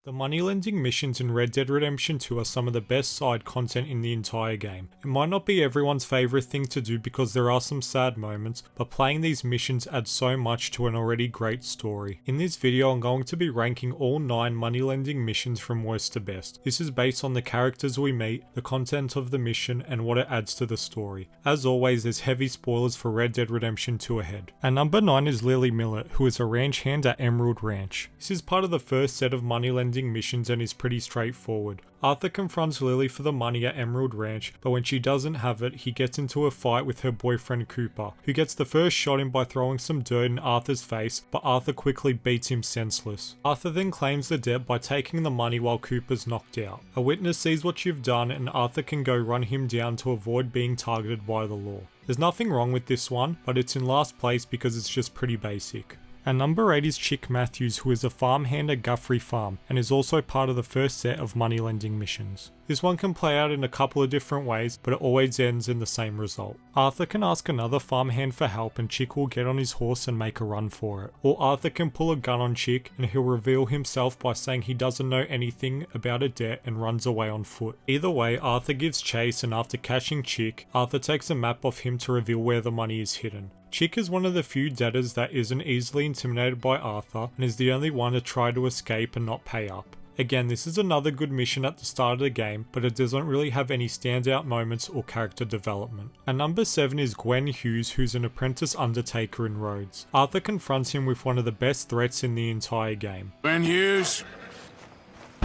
The money-lending missions in Red Dead Redemption 2 are some of the best side content in the entire game. It might not be everyone's favourite thing to do because there are some sad moments, but playing these missions adds so much to an already great story. In this video I'm going to be ranking all 9 money-lending missions from worst to best. This is based on the characters we meet, the content of the mission, and what it adds to the story. As always, there's heavy spoilers for Red Dead Redemption 2 ahead. And number 9 is Lily Millet, who is a ranch hand at Emerald Ranch. This is part of the first set of money-lending missions and is pretty straightforward. Arthur confronts Lily for the money at Emerald Ranch, but when she doesn't have it, he gets into a fight with her boyfriend Cooper, who gets the first shot in by throwing some dirt in Arthur's face, but Arthur quickly beats him senseless. Arthur then claims the debt by taking the money while Cooper's knocked out. A witness sees what you've done and Arthur can go run him down to avoid being targeted by the law. There's nothing wrong with this one, but it's in last place because it's just pretty basic. And number 8 is Chick Matthews, who is a farmhand at Guthrie Farm and is also part of the first set of money-lending missions. This one can play out in a couple of different ways, but it always ends in the same result. Arthur can ask another farmhand for help and Chick will get on his horse and make a run for it. Or Arthur can pull a gun on Chick and he'll reveal himself by saying he doesn't know anything about a debt and runs away on foot. Either way, Arthur gives chase and after catching Chick, Arthur takes a map off him to reveal where the money is hidden. Chick is one of the few debtors that isn't easily intimidated by Arthur and is the only one to try to escape and not pay up. Again, this is another good mission at the start of the game, but it doesn't really have any standout moments or character development. And number 7 is Gwen Hughes, who's an apprentice undertaker in Rhodes. Arthur confronts him with one of the best threats in the entire game. Gwen Hughes?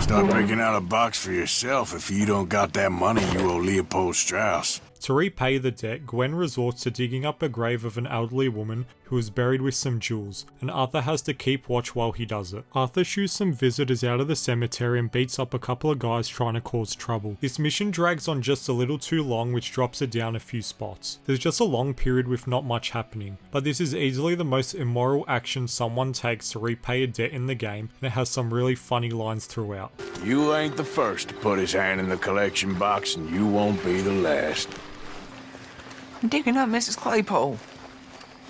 Start picking out a box for yourself. If you don't got that money, you owe Leopold Strauss. To repay the debt, Gwen resorts to digging up a grave of an elderly woman who is buried with some jewels, and Arthur has to keep watch while he does it. Arthur shoots some visitors out of the cemetery and beats up a couple of guys trying to cause trouble. This mission drags on just a little too long, which drops it down a few spots. There's just a long period with not much happening, but this is easily the most immoral action someone takes to repay a debt in the game, and it has some really funny lines throughout. You ain't the first to put his hand in the collection box, and you won't be the last. I'm digging up Mrs. Claypole.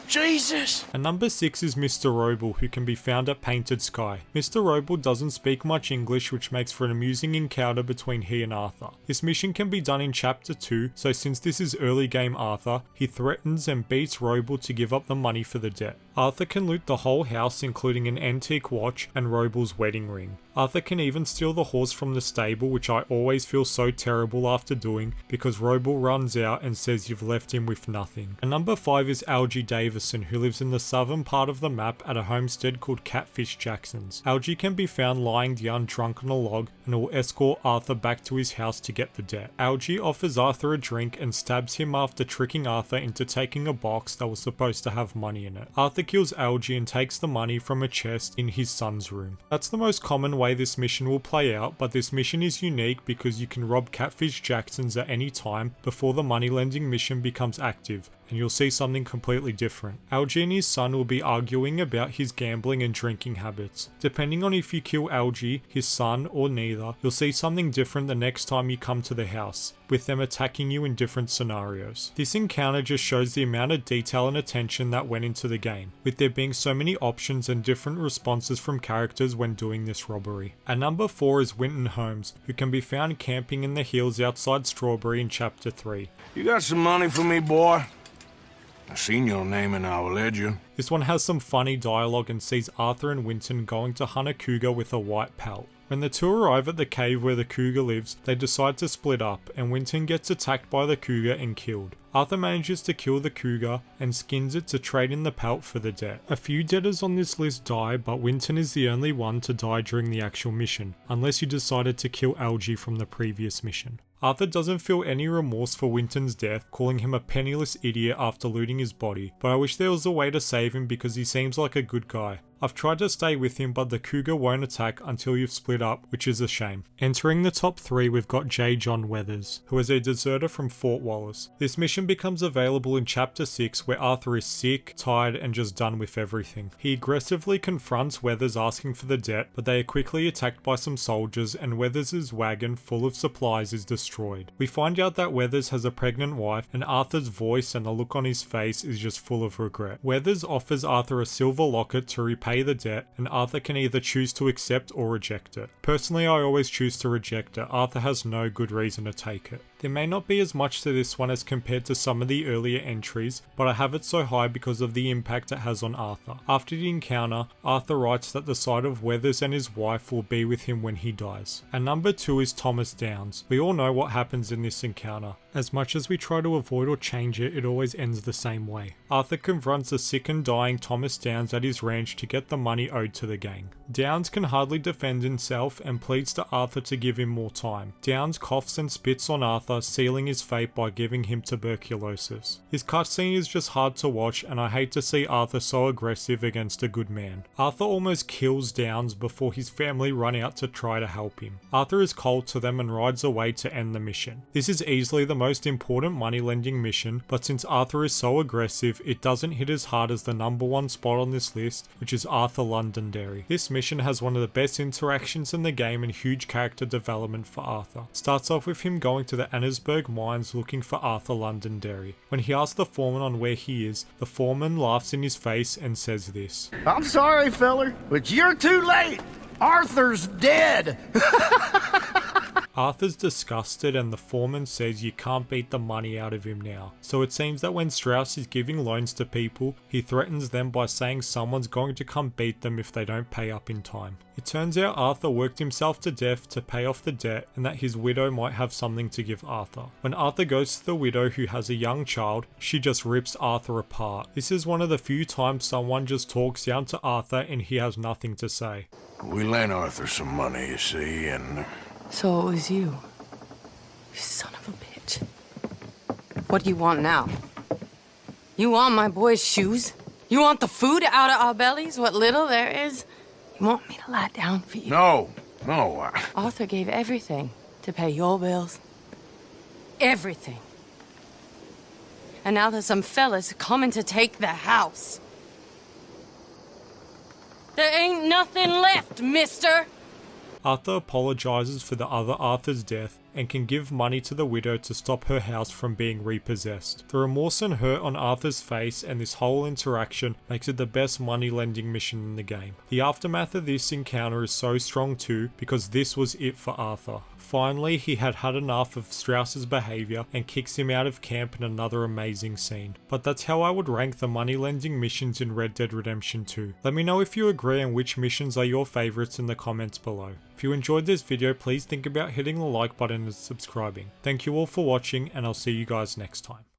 Jesus! And number 6 is Mr. Roble, who can be found at Painted Sky. Mr. Roble doesn't speak much English, which makes for an amusing encounter between he and Arthur. This mission can be done in chapter 2, so since this is early game Arthur, he threatens and beats Roble to give up the money for the debt. Arthur can loot the whole house, including an antique watch and Roble's wedding ring. Arthur can even steal the horse from the stable, which I always feel so terrible after doing, because Roble runs out and says you've left him with nothing. And number 5 is Algie Davison, who lives in the southern part of the map at a homestead called Catfish Jackson's. Algie can be found lying down drunk on a log and will escort Arthur back to his house to get the debt. Algie offers Arthur a drink and stabs him after tricking Arthur into taking a box that was supposed to have money in it. Arthur kills Algie and takes the money from a chest in his son's room. That's the most common way this mission will play out, but this mission is unique because you can rob Catfish Jackson's at any time before the money lending mission becomes active, and you'll see something completely different. Algie and his son will be arguing about his gambling and drinking habits. Depending on if you kill Algie, his son, or neither, you'll see something different the next time you come to the house, with them attacking you in different scenarios. This encounter just shows the amount of detail and attention that went into the game, with there being so many options and different responses from characters when doing this robbery. And number 4 is Winton Holmes, who can be found camping in the hills outside Strawberry in chapter 3. You got some money for me, boy? I seen your name in our ledger. This one has some funny dialogue and sees Arthur and Winton going to hunt a cougar with a white pelt. When the two arrive at the cave where the cougar lives, they decide to split up, and Winton gets attacked by the cougar and killed. Arthur manages to kill the cougar and skins it to trade in the pelt for the debt. A few debtors on this list die, but Winton is the only one to die during the actual mission, unless you decided to kill Algie from the previous mission. Arthur doesn't feel any remorse for Winton's death, calling him a penniless idiot after looting his body, but I wish there was a way to save him because he seems like a good guy. I've tried to stay with him, but the cougar won't attack until you've split up, which is a shame. Entering the top 3, we've got J. John Weathers, who is a deserter from Fort Wallace. This mission becomes available in chapter 6, where Arthur is sick, tired, and just done with everything. He aggressively confronts Weathers asking for the debt, but they are quickly attacked by some soldiers, and Weathers' wagon full of supplies is destroyed. We find out that Weathers has a pregnant wife, and Arthur's voice and the look on his face is just full of regret. Weathers offers Arthur a silver locket to repay pay the debt, and Arthur can either choose to accept or reject it. Personally, I always choose to reject it. Arthur has no good reason to take it. There may not be as much to this one as compared to some of the earlier entries, but I have it so high because of the impact it has on Arthur. After the encounter, Arthur writes that the sight of Weathers and his wife will be with him when he dies. And number 2 is Thomas Downs. We all know what happens in this encounter. As much as we try to avoid or change it, it always ends the same way. Arthur confronts the sick and dying Thomas Downs at his ranch to get the money owed to the gang. Downs can hardly defend himself and pleads to Arthur to give him more time. Downs coughs and spits on Arthur, sealing his fate by giving him tuberculosis. His cutscene is just hard to watch, and I hate to see Arthur so aggressive against a good man. Arthur almost kills Downs before his family run out to try to help him. Arthur is cold to them and rides away to end the mission. This is easily the most important money-lending mission, but since Arthur is so aggressive, it doesn't hit as hard as the number 1 spot on this list, which is Arthur Londonderry. This mission has one of the best interactions in the game and huge character development for Arthur. Starts off with him going to the Annesburg mines looking for Arthur Londonderry. When he asks the foreman on where he is, the foreman laughs in his face and says this: I'm sorry, feller, but you're too late. Arthur's dead. Arthur's disgusted and the foreman says you can't beat the money out of him now. So it seems that when Strauss is giving loans to people, he threatens them by saying someone's going to come beat them if they don't pay up in time. It turns out Arthur worked himself to death to pay off the debt and that his widow might have something to give Arthur. When Arthur goes to the widow who has a young child, she just rips Arthur apart. This is one of the few times someone just talks down to Arthur and he has nothing to say. We lent Arthur some money, you see, and... So it was you. You son of a bitch. What do you want now? You want my boy's shoes? You want the food out of our bellies, what little there is? You want me to lie down for you? No. Arthur gave everything to pay your bills. Everything. And now there's some fellas coming to take the house. There ain't nothing left, mister! Arthur apologizes for the other Arthur's death and can give money to the widow to stop her house from being repossessed. The remorse and hurt on Arthur's face and this whole interaction makes it the best money lending mission in the game. The aftermath of this encounter is so strong too because this was it for Arthur. Finally, he had had enough of Strauss's behavior and kicks him out of camp in another amazing scene. But that's how I would rank the money lending missions in Red Dead Redemption 2. Let me know if you agree and which missions are your favorites in the comments below. If you enjoyed this video, please think about hitting the like button and subscribing. Thank you all for watching, and I'll see you guys next time.